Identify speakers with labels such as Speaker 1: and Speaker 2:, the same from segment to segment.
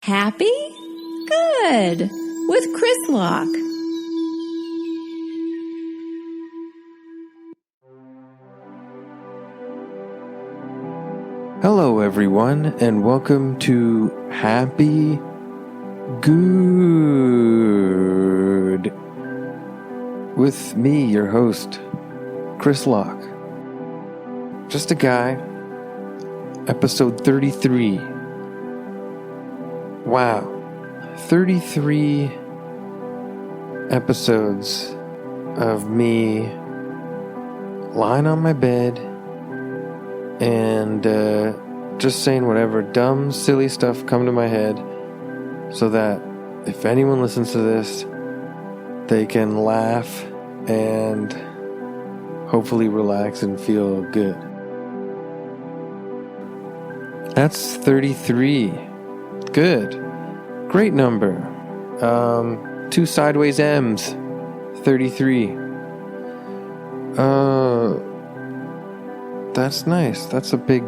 Speaker 1: Happy? Good. With Chris Locke.
Speaker 2: Hello everyone, and welcome to Happy Good with me, your host, Chris Locke. Just a guy, episode 33. Wow, 33 episodes of me lying on my bed and just saying whatever dumb, silly stuff come to my head, so that if anyone listens to this, they can laugh and hopefully relax and feel good. That's 33. Good. Great number. 2 sideways M's. 33. That's nice. That's a big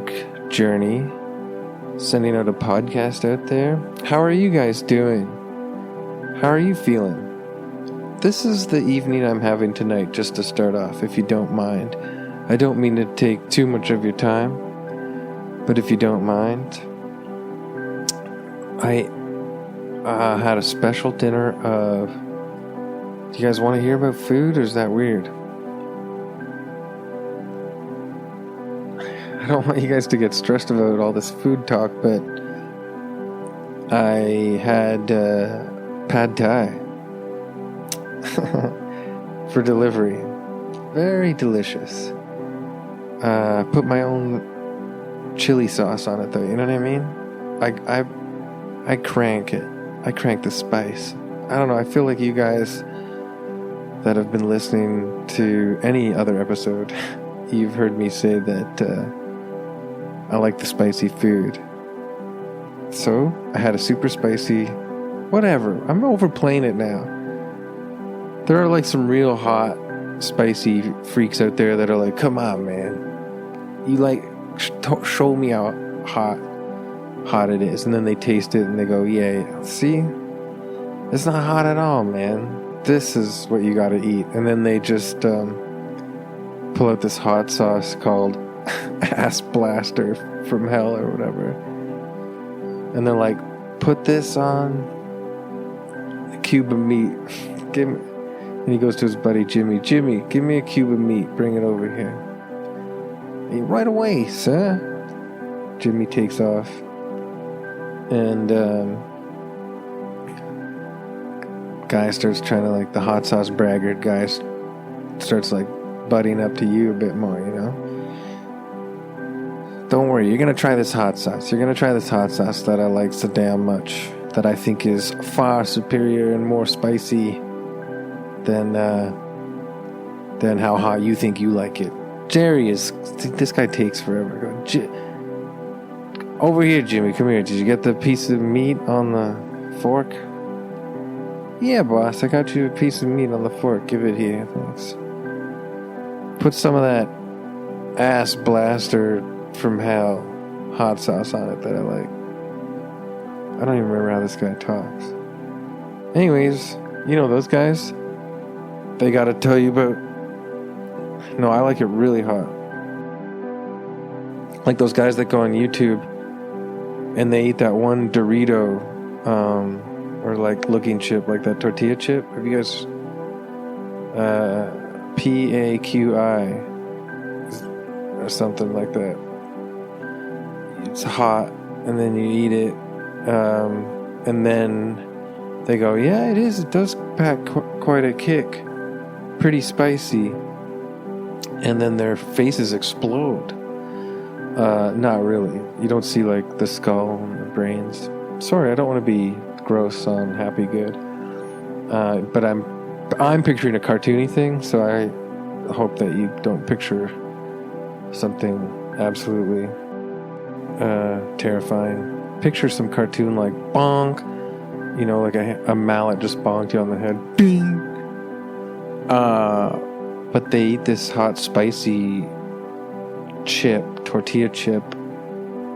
Speaker 2: journey. Sending out a podcast out there. How are you guys doing? How are you feeling? This is the evening I'm having tonight, just to start off, if you don't mind. I don't mean to take too much of your time, but if you don't mind, I had a special dinner of... Do you guys want to hear about food, or is that weird? I don't want you guys to get stressed about all this food talk, but I had pad thai for delivery. Very delicious. Put my own chili sauce on it, though. You know what I mean? I crank it. I crank the spice. I don't know. I feel like you guys that have been listening to any other episode, you've heard me say that I like the spicy food. So I had a super spicy, whatever. I'm overplaying it now. There are like some real hot, spicy freaks out there that are like, come on, man. You like, show me how hot it is. And then they taste it and they go, yeah, see? It's not hot at all, man. This is what you gotta eat. And then they just pull out this hot sauce called Ass Blaster from hell or whatever. And they're like, put this on a cube of meat. Give me. And he goes to his buddy Jimmy, give me a cube of meat. Bring it over here. Right away, sir. Jimmy takes off. And guy starts trying to, like, the hot sauce braggart guy starts like butting up to you a bit more, you know? Don't worry, you're gonna try this hot sauce. You're gonna try this hot sauce that I like so damn much, that I think is far superior and more spicy than how hot you think you like it. Jerry is... This guy takes forever. Over here, Jimmy. Come here. Did you get the piece of meat on the fork? Yeah, boss. I got you a piece of meat on the fork. Give it here. Thanks. Put some of that Ass Blaster from hell hot sauce on it that I like. I don't even remember how this guy talks. Anyways, you know those guys? They gotta tell you about... No, I like it really hot. Like those guys that go on YouTube and they eat that one Dorito or like looking chip, like that tortilla chip. Have you guys... PAQI or something like that. It's hot, and then you eat it, and then they go, yeah, it is. It does pack quite a kick. Pretty spicy. And then their faces explode. Not really. You don't see like the skull and the brains. Sorry, I don't want to be gross on Happy Good. But I'm picturing a cartoony thing, so I hope that you don't picture something absolutely terrifying. Picture some cartoon like bonk, you know, like a mallet just bonked you on the head. Bing. But they eat this hot, spicy chip, tortilla chip,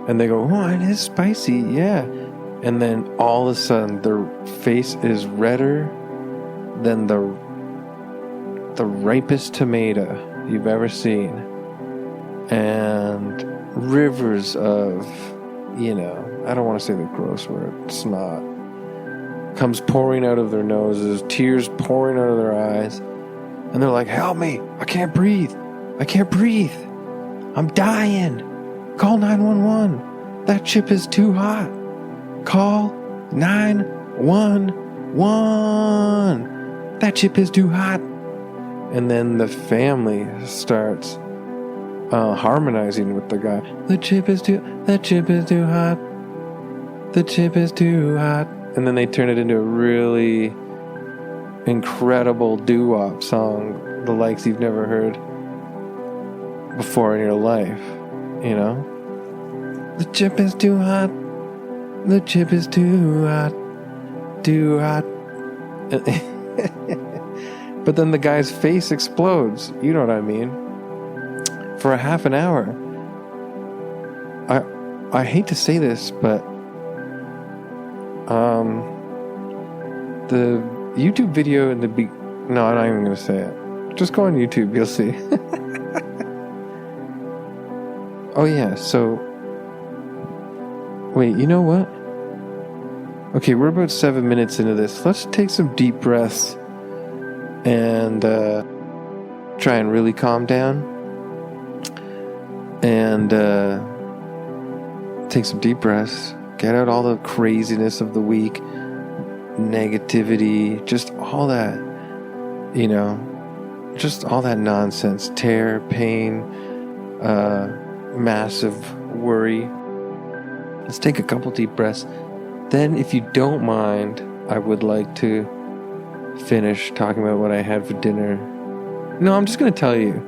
Speaker 2: and they go, oh, it is spicy, yeah. And then all of a sudden, their face is redder than the ripest tomato you've ever seen. And rivers of, I don't want to say the gross word, snot, comes pouring out of their noses, tears pouring out of their eyes. And they're like, help me, I can't breathe. I'm dying. Call 911. That chip is too hot. Call 911. That chip is too hot. And then the family starts harmonizing with the guy. The chip is too hot. The chip is too hot. And then they turn it into a really incredible doo-wop song, the likes you've never heard before in your life. The chip is too hot. The chip is too hot. Too hot. But then the guy's face explodes. You know what I mean? For a half an hour. I hate to say this, but the YouTube video in the no, I'm not even going to say it. Just go on YouTube, you'll see. Oh yeah, so wait, you know what? Okay, we're about 7 minutes into this. Let's take some deep breaths and try and really calm down and take some deep breaths. Get out all the craziness of the week, negativity, just all that, just all that nonsense, terror, pain, massive worry. Let's take a couple deep breaths. Then, if you don't mind, I would like to finish talking about what I had for dinner. No, I'm just going to tell you.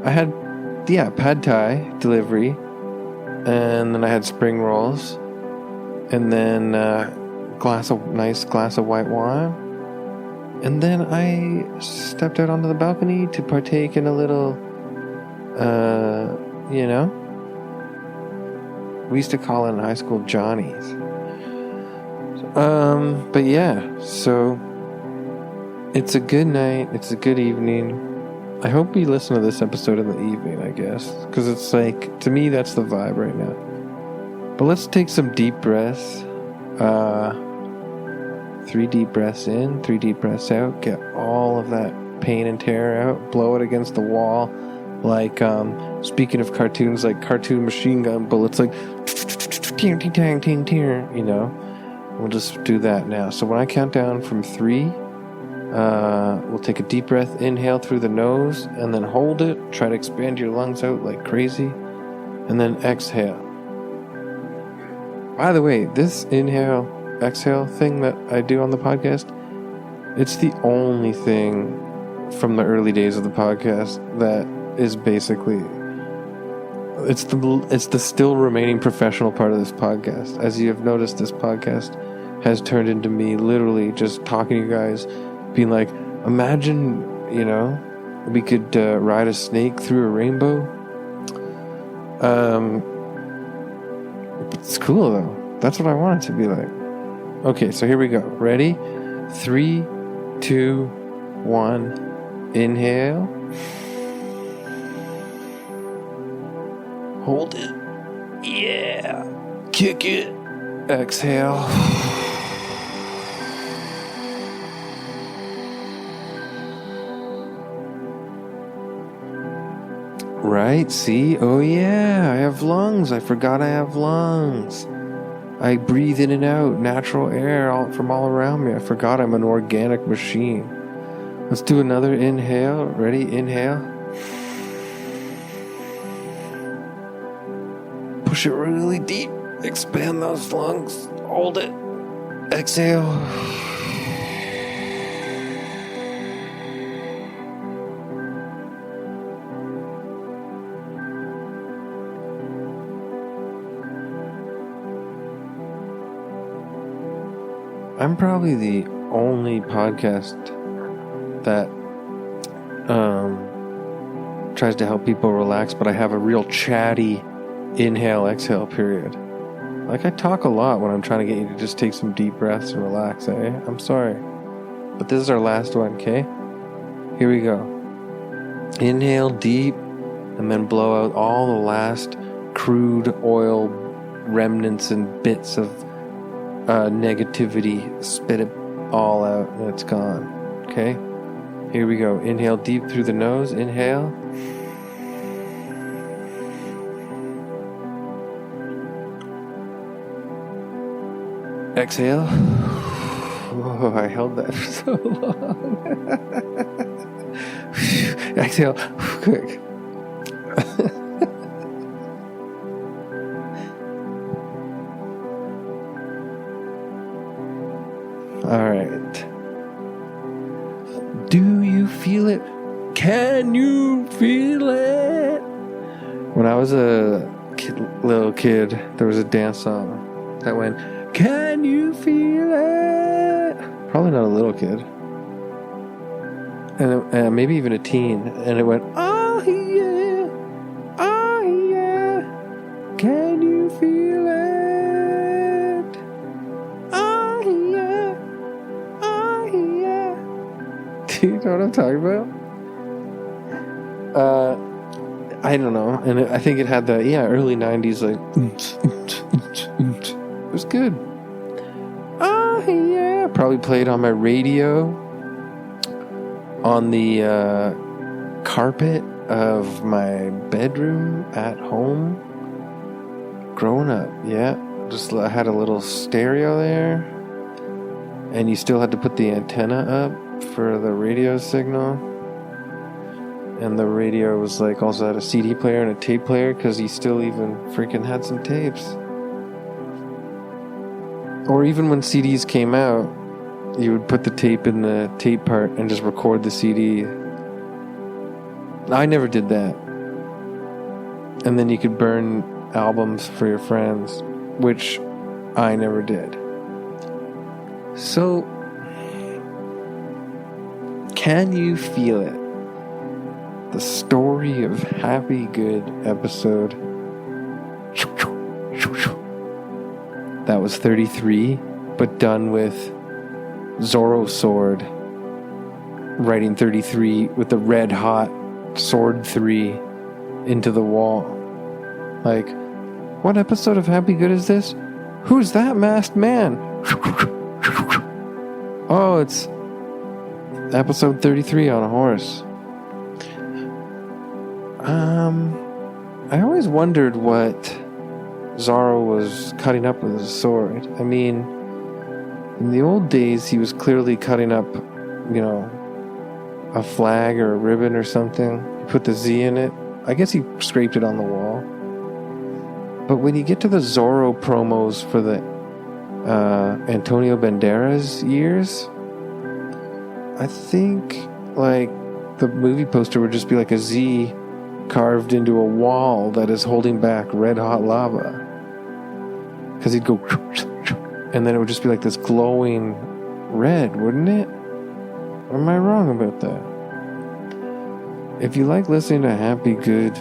Speaker 2: I had, pad thai delivery, and then I had spring rolls, and then nice glass of white wine, and then I stepped out onto the balcony to partake in a little, we used to call it in high school Johnny's. But yeah, so it's a good night, it's a good evening. I hope you listen to this episode in the evening, I guess, because it's like, to me, that's the vibe right now. But let's take some deep breaths. 3 deep breaths in, 3 deep breaths out. Get all of that pain and terror out. Blow it against the wall. Like, speaking of cartoons, like cartoon machine gun bullets, like, We'll just do that now. So when I count down from 3, we'll take a deep breath, inhale through the nose, and then hold it. Try to expand your lungs out like crazy. And then exhale. By the way, this inhale, exhale thing that I do on the podcast, it's the only thing from the early days of the podcast that is basically, it's the still remaining professional part of this podcast. As you have noticed, this podcast has turned into me literally just talking to you guys, being like, imagine, we could ride a snake through a rainbow. It's cool though. That's what I want it to be like. Okay, so here we go. Ready? 3, 2, 1. Inhale. Hold it. Yeah. Kick it. Exhale. Right, see? Oh yeah, I have lungs. I forgot I have lungs. I breathe in and out natural air from all around me. I forgot I'm an organic machine. Let's do another inhale. Ready? Inhale. Push it really deep. Expand those lungs. Hold it. Exhale. I'm probably the only podcast that tries to help people relax, but I have a real chatty inhale exhale period. Like, I talk a lot when I'm trying to get you to just take some deep breaths and relax, eh? I'm sorry. But this is our last one, okay? Here we go. Inhale deep, and then blow out all the last crude oil remnants and bits of negativity. Spit it all out, and it's gone. Okay? Here we go. Inhale deep through the nose. Inhale. Exhale. Oh, I held that for so long. Exhale. Quick. All right. Do you feel it? Can you feel it? When I was a little kid, there was a dance song that went, "Can you feel it?" Probably not a little kid. And maybe even a teen. And it went, "Oh yeah, oh yeah, can you feel it? Oh yeah, oh yeah." Do you know what I'm talking about? I don't know. And I think it had the, early 90s, like, it was good. Oh yeah, probably played on my radio, on the carpet of my bedroom at home. Growing up, just I had a little stereo there, and you still had to put the antenna up for the radio signal. And the radio was like also had a CD player and a tape player, because he still even freaking had some tapes. Or even when CDs came out, you would put the tape in the tape part and just record the CD. I never did that. And then you could burn albums for your friends, which I never did. So, can you feel it? The story of Happy Good episode. That was 33, but done with Zorro Sword writing 33 with the red hot sword 3 into the wall. Like, what episode of Happy Good is this? Who's that masked man? Oh, it's episode 33 on a horse. I always wondered what Zorro was cutting up with his sword. I mean, in the old days, he was clearly cutting up, a flag or a ribbon or something. He put the Z in it. I guess he scraped it on the wall. But when you get to the Zorro promos for the Antonio Banderas years, I think, like, the movie poster would just be like a Z carved into a wall that is holding back red hot lava. Because he'd go, and then it would just be like this glowing red, wouldn't it? Or am I wrong about that? If you like listening to Happy Good,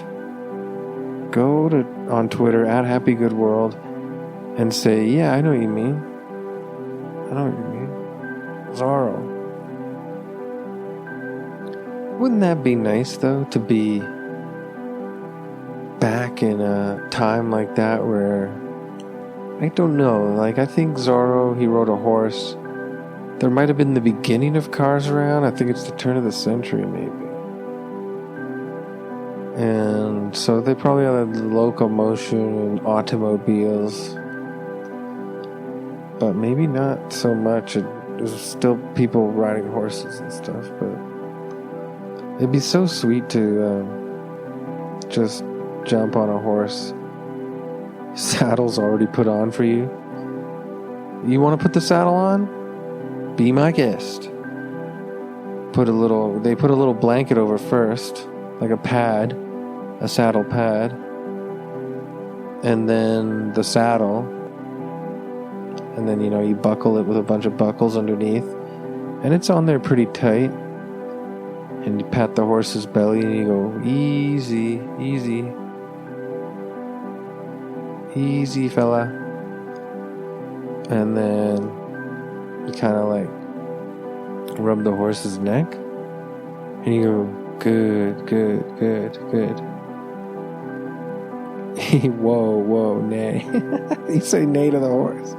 Speaker 2: go on Twitter at Happy Good World and say, yeah, I know what you mean. I know what you mean. Zorro. Wouldn't that be nice, though, to be back in a time like that where, I don't know, like, I think Zorro, he rode a horse. There might have been the beginning of cars around. I think it's the turn of the century, maybe. And so they probably had locomotion and automobiles. But maybe not so much. There's still people riding horses and stuff, but it'd be so sweet to just jump on a horse. Saddle's already put on for you. You want to put the saddle on? Be my guest. They put a little blanket over first, like a pad, a saddle pad, and then the saddle, and then you buckle it with a bunch of buckles underneath, and it's on there pretty tight. And you pat the horse's belly and you go, easy, easy. Easy, fella. And then you kind of like rub the horse's neck. And you go, good, good, good, good. Whoa, nay. You say nay to the horse.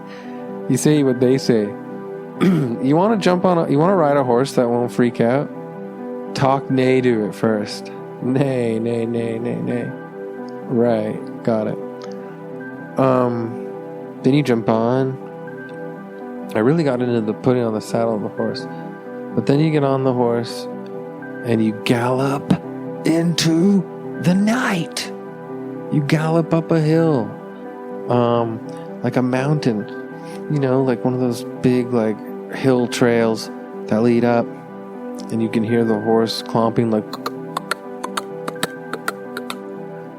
Speaker 2: You say what they say. You want to you want to ride a horse that won't freak out? Talk nay to it first. Nay, nay, nay, nay, nay. Right, got it. Then you jump on. I really got into the putting on the saddle of the horse. But then you get on the horse and you gallop into the night. You gallop up a hill, like a mountain, like one of those big, like, hill trails that lead up, and you can hear the horse clomping, like,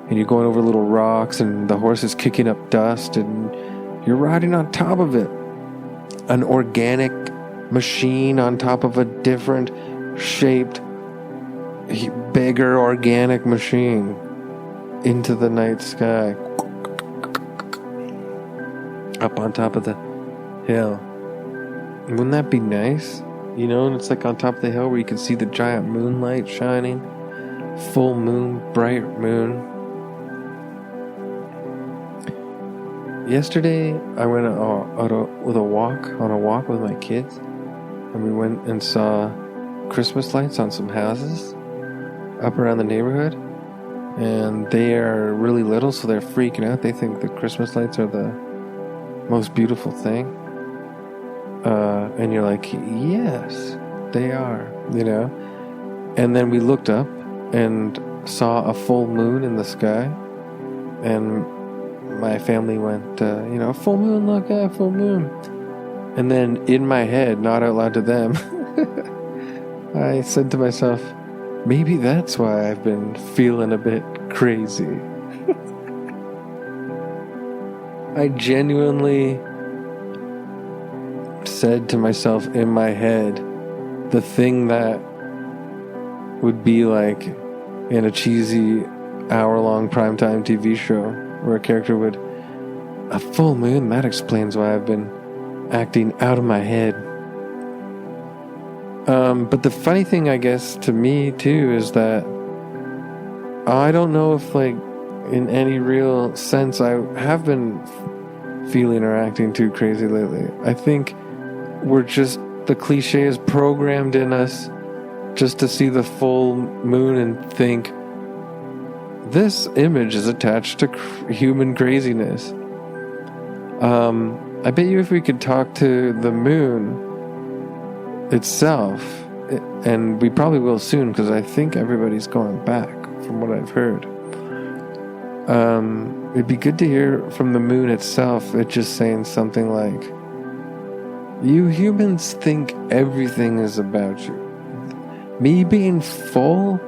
Speaker 2: and you're going over little rocks, and the horse is kicking up dust, and you're riding on top of it. An organic machine on top of a different shaped, bigger organic machine. Into the night sky, up on top of the hill. Wouldn't that be nice? And it's like on top of the hill where you can see the giant moonlight shining, full moon, bright moon. Yesterday, I went on a walk with my kids, and we went and saw Christmas lights on some houses up around the neighborhood. And they are really little, so they're freaking out. They think the Christmas lights are the most beautiful thing. And you're like, yes, they are, And then we looked up and saw a full moon in the sky. And my family went, full moon, look, full moon. And then in my head, not out loud to them, I said to myself, maybe that's why I've been feeling a bit crazy. I genuinely said to myself in my head the thing that would be like in a cheesy hour-long primetime TV show where a character would, a full moon, that explains why I've been acting out of my head. But the funny thing, I guess, to me, too, is that I don't know if, like, in any real sense, I have been feeling or acting too crazy lately. I think we're just, the cliche is programmed in us just to see the full moon and think, this image is attached to human craziness. I bet you if we could talk to the moon itself, and we probably will soon because I think everybody's going back from what I've heard. It'd be good to hear from the moon itself, it just saying something like, you humans think everything is about you. Me being full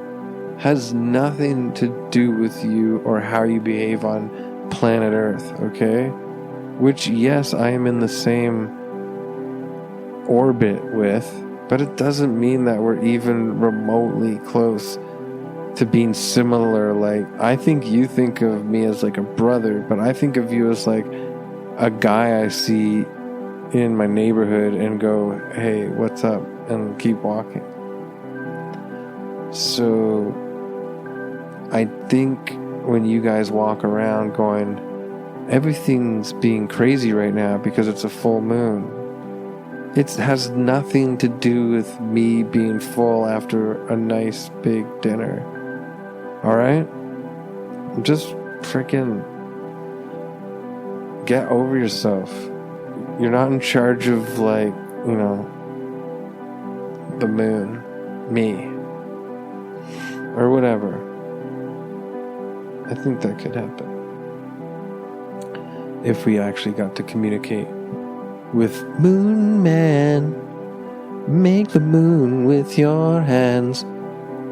Speaker 2: has nothing to do with you or how you behave on planet Earth, okay? Which, yes, I am in the same orbit with, but it doesn't mean that we're even remotely close to being similar. Like, I think you think of me as like a brother, but I think of you as like a guy I see in my neighborhood and go, hey, what's up? And keep walking. So I think when you guys walk around going, everything's being crazy right now because it's a full moon, it has nothing to do with me being full after a nice big dinner. Alright? Just freaking get over yourself. You're not in charge of, like, the moon. Me. Or whatever. I think that could happen. If we actually got to communicate with Moon Man. Make the moon with your hands.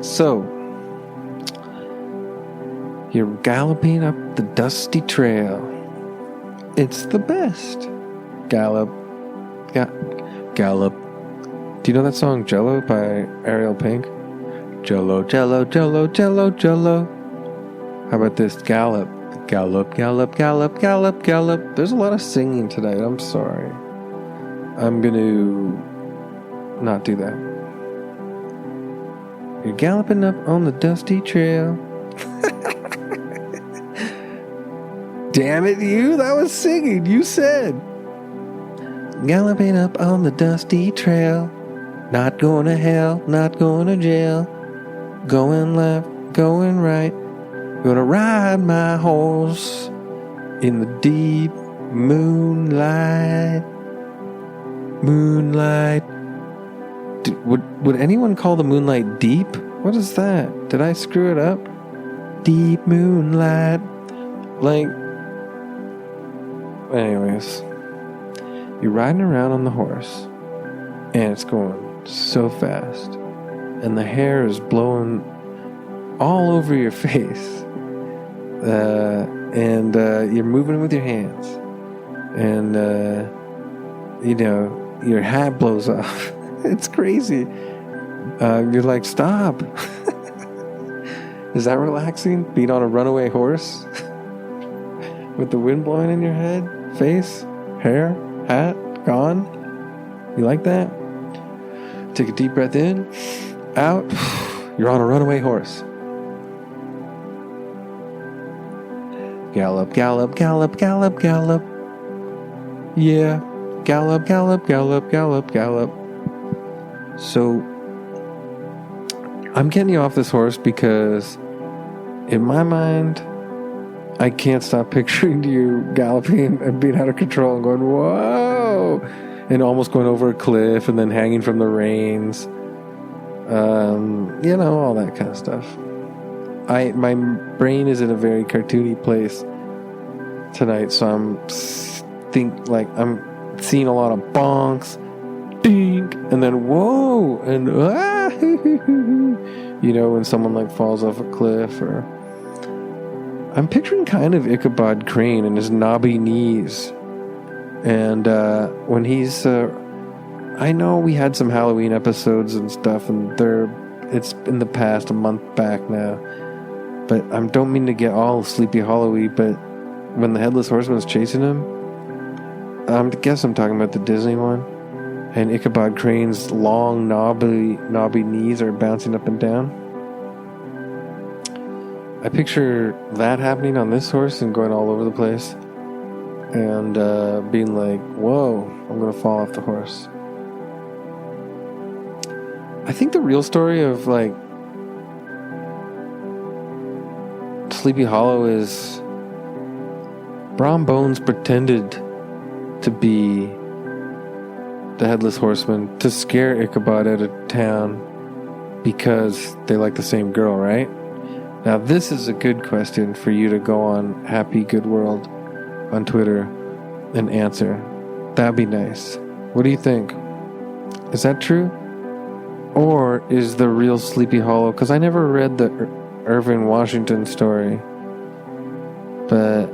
Speaker 2: So, you're galloping up the dusty trail. It's the best. Gallop. Gallop. Do you know that song Jello by Ariel Pink? Jello, Jello, Jello, Jello, Jello. How about this? Gallop. Gallop, gallop, gallop, gallop, gallop. There's a lot of singing tonight. I'm sorry. I'm going to not do that. You're galloping up on the dusty trail. Damn it, you. That was singing. You said. Galloping up on the dusty trail. Not going to hell, not going to jail. Going left, going right. Gonna ride my horse in the deep moonlight. Moonlight. Would anyone call the moonlight deep? What is that? Did I screw it up? Deep moonlight. Like, anyways, you're riding around on the horse, and it's going so fast, and the hair is blowing all over your face, and you're moving with your hands, and your hat blows off. It's crazy. You're like, stop. Is that relaxing? Being on a runaway horse with the wind blowing in your head, face, hair, hat gone? You like that? Take a deep breath in, out. You're on a runaway horse. Gallop, gallop, gallop, gallop, gallop. Yeah. Gallop, gallop, gallop, gallop, gallop. So, I'm getting you off this horse because, in my mind, I can't stop picturing you galloping and being out of control and going, whoa! And almost going over a cliff and then hanging from the reins. All that kind of stuff. My brain is in a very cartoony place tonight, so I'm seeing a lot of bonks, dink, and then whoa, and ah, when someone like falls off a cliff, or I'm picturing kind of Ichabod Crane and his knobby knees, and when he's, I know we had some Halloween episodes and stuff, and it's in the past, a month back now. But I don't mean to get all Sleepy Hollow-y, but when the Headless Horseman's chasing him, I guess I'm talking about the Disney one, and Ichabod Crane's long, knobby knees are bouncing up and down. I picture that happening on this horse and going all over the place, and being like, whoa, I'm going to fall off the horse. I think the real story of, like, Sleepy Hollow is Brom Bones pretended to be the Headless Horseman to scare Ichabod out of town because they like the same girl, right? Now, this is a good question for you to go on Happy Good World on Twitter and answer. That'd be nice. What do you think? Is that true? Or is the real Sleepy Hollow... Because I never read the Irving Washington story. But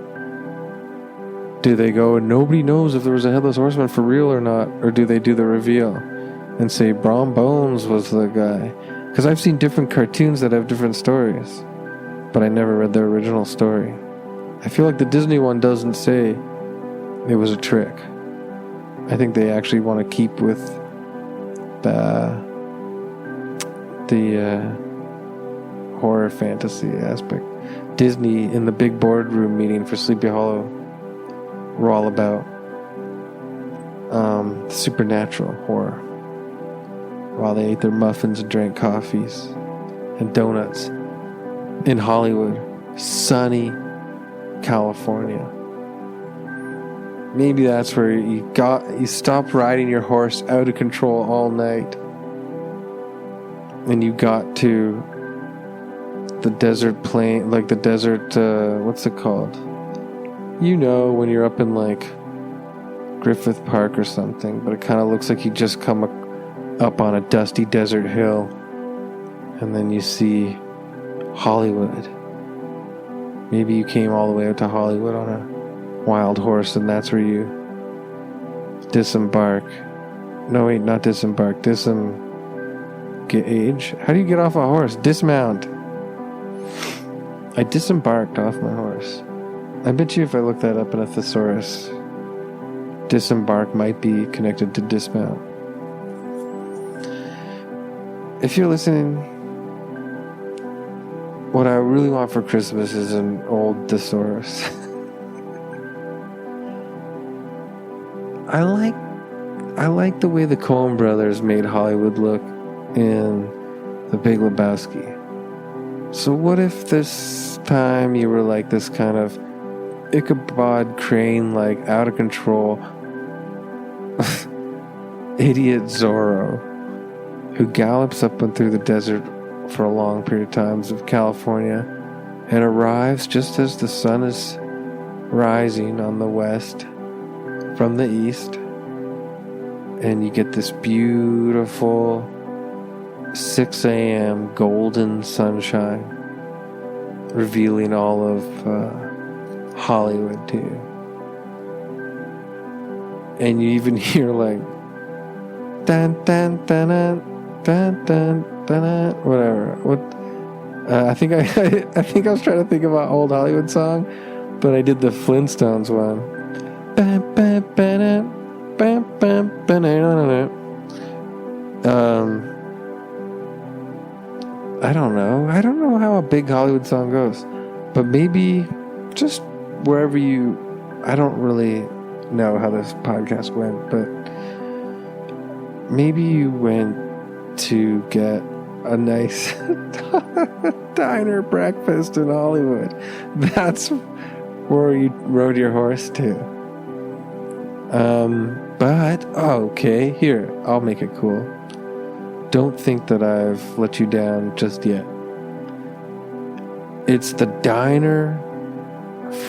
Speaker 2: do they go, nobody knows if there was a Headless Horseman for real or not? Or do they do the reveal and say Brom Bones was the guy? Because I've seen different cartoons that have different stories, but I never read the original story. I feel like the Disney one doesn't say it was a trick. I think they actually want to keep with the horror fantasy aspect. Disney, in the big boardroom meeting for Sleepy Hollow, were all about supernatural horror while they ate their muffins and drank coffees and donuts in Hollywood, sunny California. Maybe that's where you stopped riding your horse out of control all night and you got to the desert plain, like the desert, what's it called? When you're up in like Griffith Park or something, but it kind of looks like you just come up on a dusty desert hill and then you see Hollywood. Maybe you came all the way out to Hollywood on a wild horse and that's where you disembark. No, wait, not disembark. Disengage. How do you get off a horse? Dismount. I disembarked off my horse. I bet you if I look that up in a thesaurus, disembark might be connected to dismount. If you're listening, what I really want for Christmas is an old thesaurus. I like the way the Coen brothers made Hollywood look in The Big Lebowski. So what if this time you were like this kind of Ichabod Crane, like out of control idiot Zorro who gallops up and through the desert for a long period of times of California and arrives just as the sun is rising on the west from the east, and you get this beautiful 6 a.m. golden sunshine revealing all of Hollywood to you. And you even hear like dun dun dun dun dun dun dun, whatever. I think I was trying to think of an old Hollywood song, but I did the Flintstones one. I don't know how a big Hollywood song goes, but maybe just wherever you, I don't really know how this podcast went, but maybe you went to get a nice diner breakfast in Hollywood. That's where you rode your horse to. But okay, here, I'll make it cool. Don't think that I've let you down just yet. It's the diner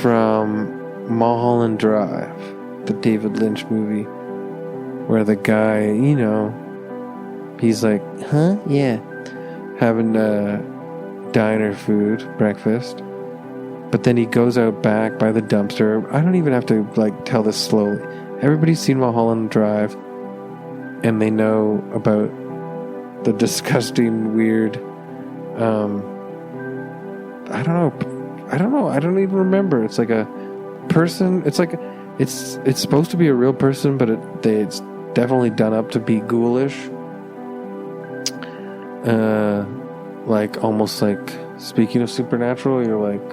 Speaker 2: from Mulholland Drive, the David Lynch movie, where the guy, he's like, huh? Yeah. Having diner food, breakfast. But then he goes out back by the dumpster. I don't even have to tell this slowly. Everybody's seen Mulholland Drive, and they know about the disgusting, weird, I don't even remember. It's like a person. It's like it's supposed to be a real person, but it's definitely done up to be ghoulish. Almost like, speaking of supernatural, you're like,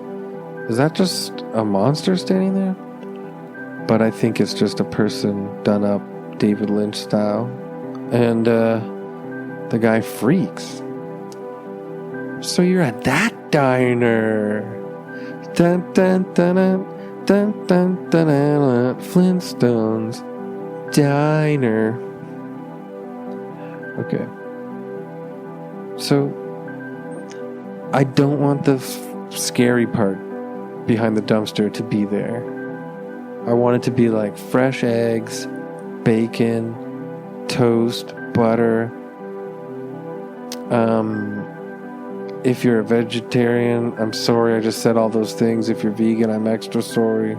Speaker 2: is that just a monster standing there? But I think it's just a person done up David Lynch style, and the guy freaks. So you're at that diner. Dun dun dun dun dun dun dun, dun Flintstones diner. Okay. So I don't want the scary part behind the dumpster to be there. I want it to be like fresh eggs, bacon, toast, butter. If you're a vegetarian, I'm sorry, I just said all those things. If you're vegan, I'm extra sorry.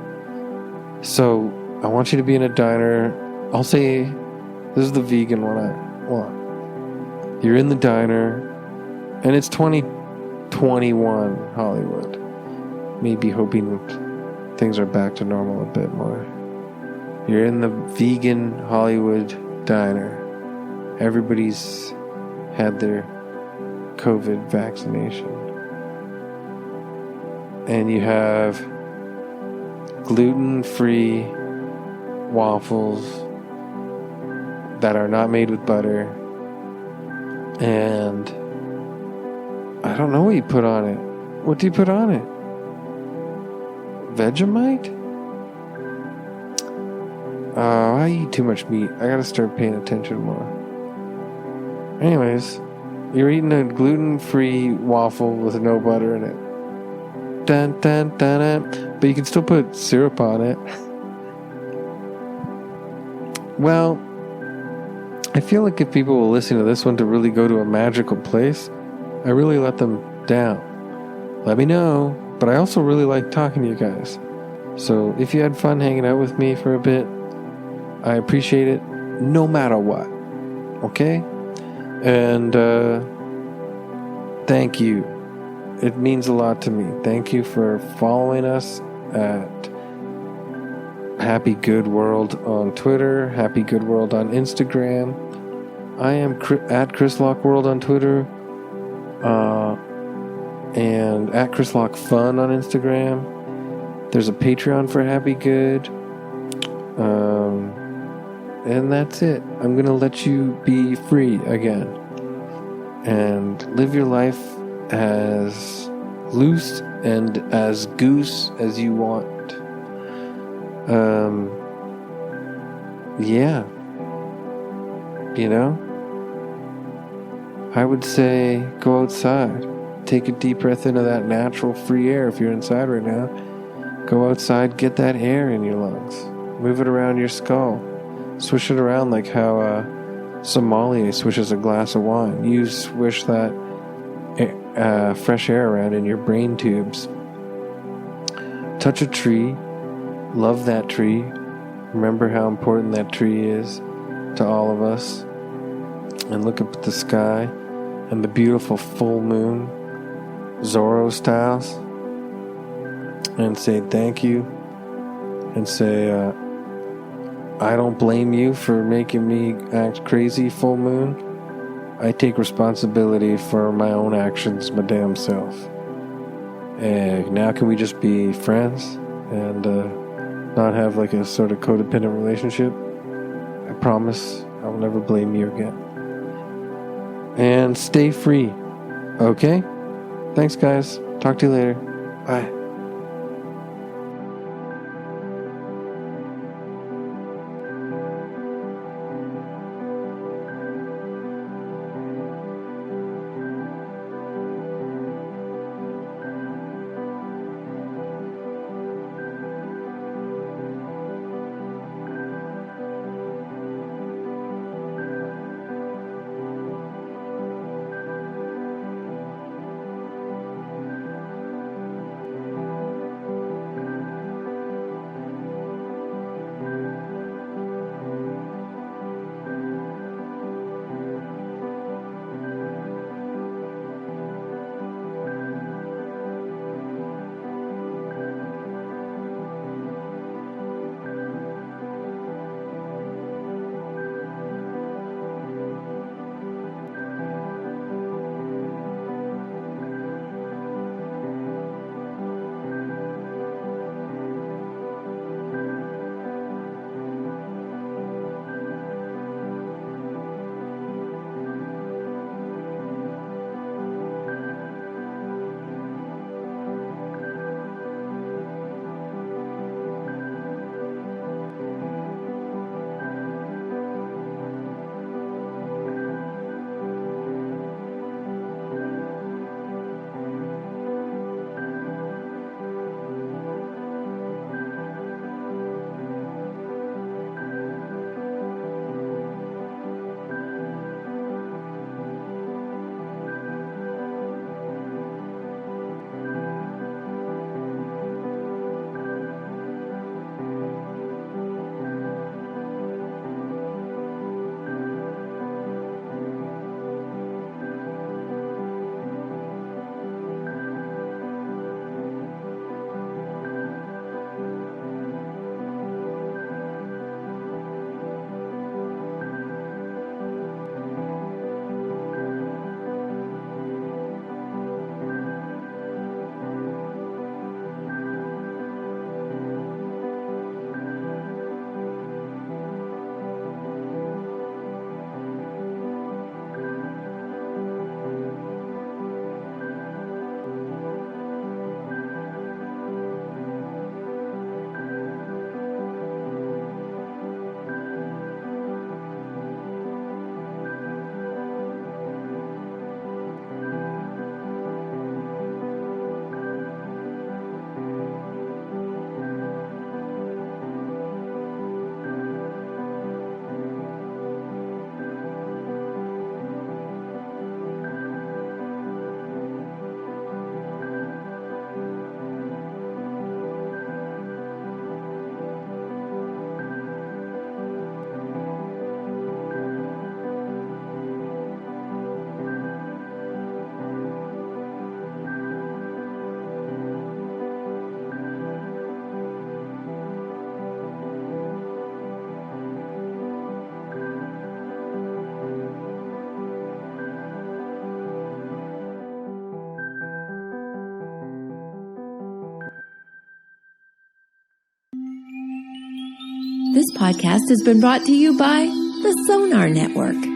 Speaker 2: So I want you to be in a diner. I'll say this is the vegan one I want. You're in the diner, and it's 2021 Hollywood. Maybe hoping things are back to normal a bit more. You're in the vegan Hollywood diner. Everybody's had their COVID vaccination. And you have gluten-free waffles that are not made with butter. And I don't know what you put on it. What do you put on it? Vegemite? Oh, I eat too much meat. I gotta start paying attention more. Anyways, you're eating a gluten-free waffle with no butter in it. Dun, dun, dun, dun. But you can still put syrup on it. Well, I feel like if people will listen to this one to really go to a magical place, I really let them down. Let me know. But I also really like talking to you guys. So if you had fun hanging out with me for a bit, I appreciate it no matter what. Okay? And thank you. It means a lot to me. Thank you for following us at Happy Good World on Twitter, Happy Good World on Instagram. I am at Chris Locke World on Twitter, and at Chris Locke Fun on Instagram. There's a Patreon for Happy Good. And that's it. I'm going to let you be free again and live your life as loose and as goose as you want. Yeah. You know? I would say go outside. Take a deep breath into that natural free air if you're inside right now. Go outside, get that air in your lungs. Move it around your skull. Swish it around like how sommelier swishes a glass of wine. You swish that fresh air around in your brain tubes. Touch a tree. Love that tree. Remember how important that tree is to all of us. And look up at the sky and the beautiful full moon, Zorro styles. And say thank you. And say, I don't blame you for making me act crazy, full moon. I take responsibility for my own actions, my damn self. Now can we just be friends and not have like a sort of codependent relationship? I promise I will never blame you again. And stay free. Okay? Thanks, guys. Talk to you later. Bye.
Speaker 1: This podcast has been brought to you by the Sonar Network.